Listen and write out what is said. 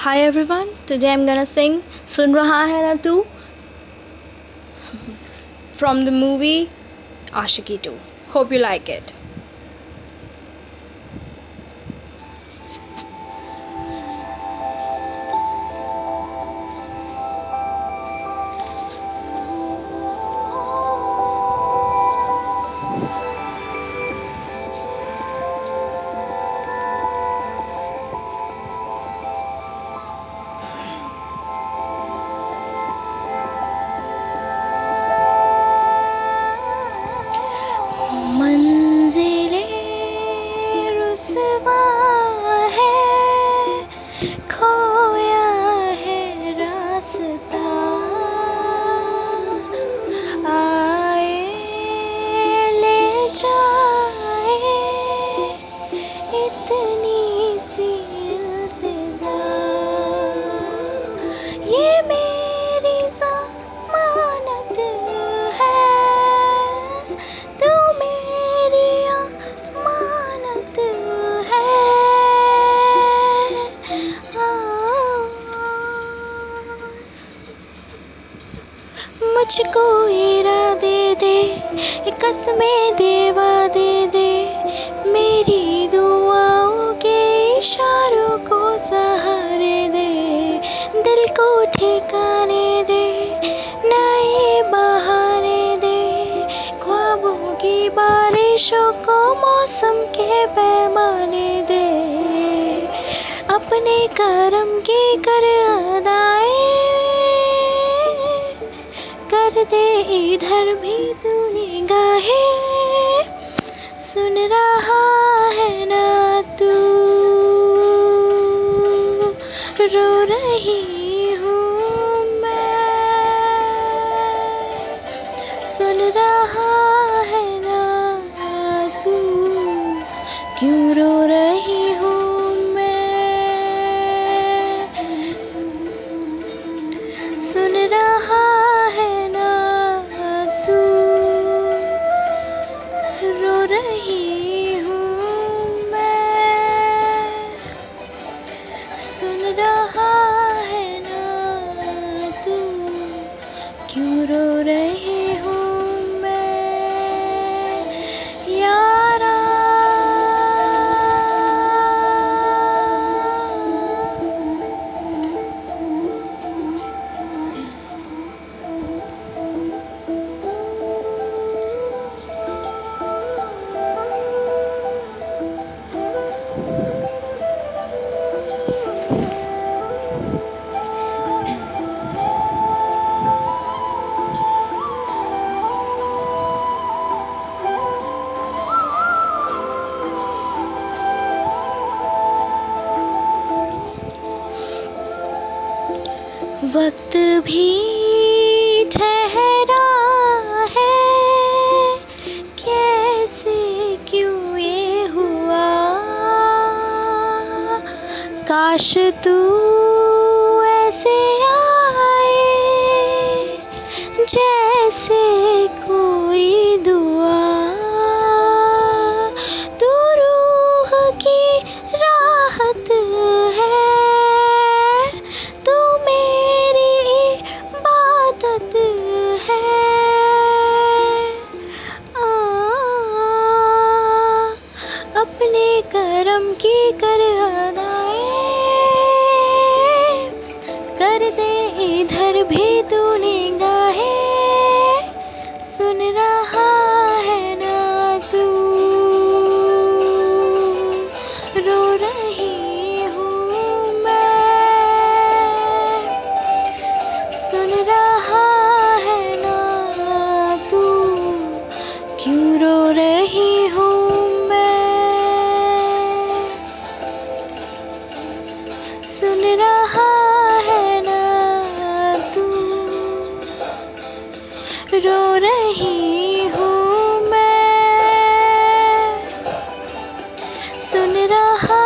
Hi everyone, today I'm gonna sing Sun Raha Hai Na Tu from the movie Aashiqui 2. Hope you like it. मंजिले रुसवा है, खोया है रास्ता, आए ले जाए इतनी सी इल्तिजा, ये मेरी ज़मानत है, तू मेरी अमानत है। मुझको इरादे दे, कसमें देवा दे दे, मेरी दुआओं के इशारों को सहारे दे, दिल को ठिकाने दे, नए बहाने दे, ख्वाबों की बारिशों को मौसम के पैमाने दे, अपने करम की कर अदाएं कर दे, इधर भी तू निगाहें सुन रहा है ना तू, रो रही हूँ मैं, सुन रहा है ना तू, क्यों रो रही हूँ मैं, सुन रहा है ना तू, रो रही हूँ मैं, सुन रहा है ना तू, क्यों रो रही हूँ मैं, यारा। वक्त भी ठहरा है, कैसे क्यों ये हुआ, काश तू ऐसे आए जैसे कोई दुआ, तू रूह की राहत है, तू मेरी इबादत है, अपने करम की कर अदाएं कर दे, इधर भी तू निगाहें सुन रहा है ना तू, रो रही हूँ मैं, सुन रहा है ना तू, क्यों रो रही हूँ मैं, सुन रहा है ना तू, रो रही हूँ मैं, सुन रहा